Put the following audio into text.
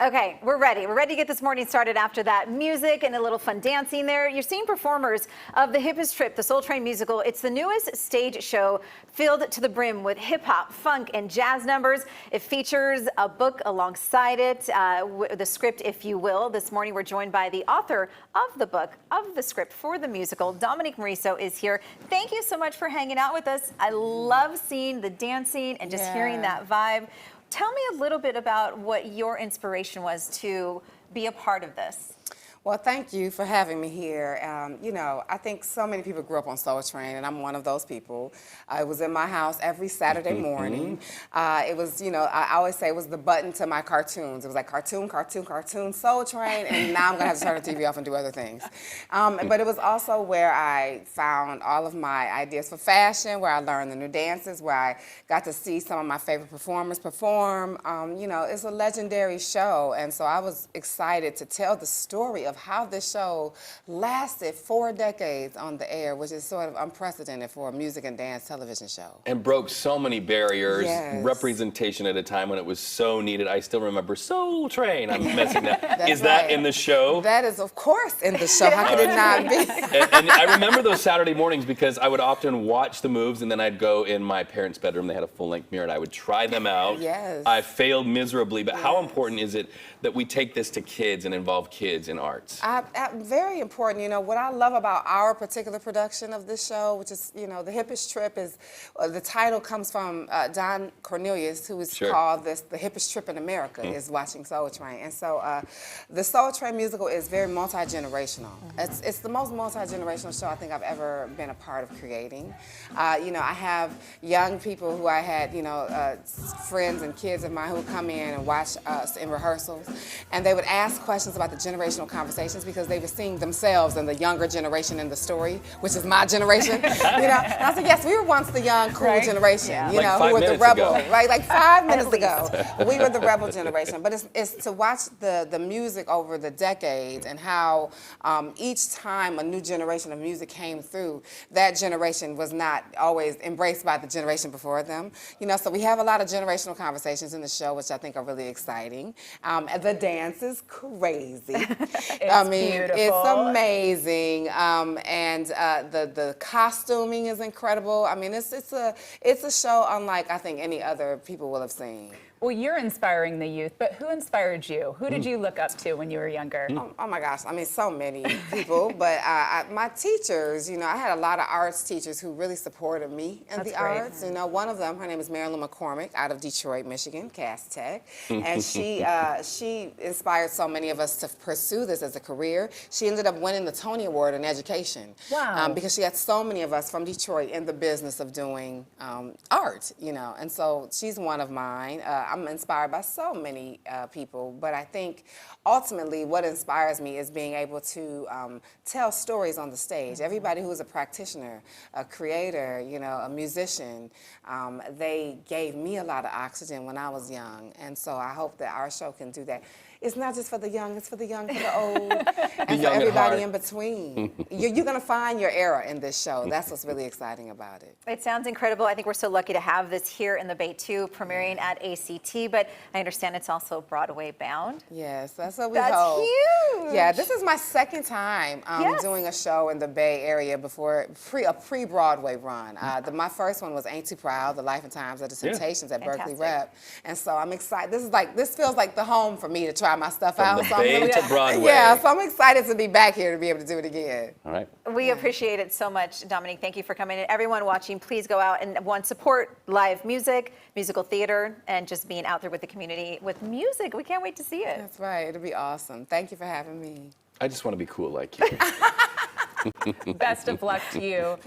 Okay, we're ready. We're ready to get this morning started after that music and a little fun dancing there. You're seeing performers of the Hippest Trip, the Soul Train musical. It's the newest stage show filled to the brim with hip hop, funk, and jazz numbers. It features a book alongside it, the script, if you will. This morning, we're joined by the author of the book, of the script for the musical. Dominique Morisseau is here. Thank you so much for hanging out with us. I love seeing the dancing and just hearing that vibe. Tell me a little bit about what your inspiration was to be a part of this. Well, thank you for having me here. You know, I think so many people grew up on Soul Train, and I'm one of those people. It was in my house every Saturday morning. It was, you know, I always say it was the button to my cartoons. It was like cartoon, cartoon, cartoon, Soul Train, and now I'm gonna have to turn the TV off and do other things. But it was also where I found all of my ideas for fashion, where I learned the new dances, where I got to see some of my favorite performers perform. You know, it's a legendary show, and so I was excited to tell the story of how this show lasted 4 decades on the air, which is sort of unprecedented for a music and dance television show. And broke so many barriers, representation at a time when it was so needed. I still remember Soul Train. I'm messing that. Is that in the show? That is, of course, in the show. How could it not be? And I remember those Saturday mornings because I would often watch the moves and then I'd go in my parents' bedroom. They had a full-length mirror and I would try them out. I failed miserably, but how important is it that we take this to kids and involve kids in arts? Very important. You know, what I love about our particular production of this show, which is, you know, the Hippest Trip, is the title comes from Don Cornelius, who is called the Hippest Trip in America, is watching Soul Train. And so the Soul Train musical is very multi-generational. It's the most multi-generational show I think I've ever been a part of creating. You know, I have young people who I had, you know, friends and kids of mine who would come in and watch us in rehearsals, and they would ask questions about the generational conversations because they were seeing themselves and the younger generation in the story, which is my generation. You know, and I said, yes, we were once the young, cool generation. You know, who were the rebel, right? Like 5 minutes ago, we were the rebel generation. But it's to watch the music over the decades and how each time a new generation of music came through, that generation was not always embraced by the generation before them. You know, so we have a lot of generational conversations in the show, which I think are really exciting. The dance is crazy. I mean, beautiful. It's amazing, and the costuming is incredible. I mean, it's a show unlike I think any other people will have seen. Well, you're inspiring the youth, but who inspired you? Who did you look up to when you were younger? Oh my gosh, I mean, so many people, but my teachers, you know, I had a lot of arts teachers who really supported me in the arts. You know, one of them, her name is Marilyn McCormick out of Detroit, Michigan, Cass Tech, and she inspired so many of us to pursue this as a career. She ended up winning the Tony Award in education. Wow. Because she had so many of us from Detroit in the business of doing art, you know, and so she's one of mine. I'm inspired by so many people, but I think ultimately what inspires me is being able to tell stories on the stage. Everybody who is a practitioner, a creator, you know, a musician, they gave me a lot of oxygen when I was young, and so I hope that our show can do that. It's not just for the young, it's for the young, for the old, and for everybody in between. You're going to find your era in this show. That's what's really exciting about it. It sounds incredible. I think we're so lucky to have this here in the Bay, too, premiering at ACT, but I understand it's also Broadway bound. Yes, that's what we hope. That's huge! Yeah, this is my second time doing a show in the Bay Area before a pre-Broadway run. My first one was Ain't Too Proud, The Life and Times of the Temptations at Berkeley Rep. And so I'm excited. This feels like the home for me to try my stuff out. From the Bay to Broadway. Yeah, so I'm excited to be back here to be able to do it again. All right. We appreciate it so much, Dominique. Thank you for coming in. Everyone watching, please go out and support live music, musical theater, and just being out there with the community with music. We can't wait to see it. That's right. It'll be awesome. Thank you for having me. I just want to be cool like you. Best of luck to you.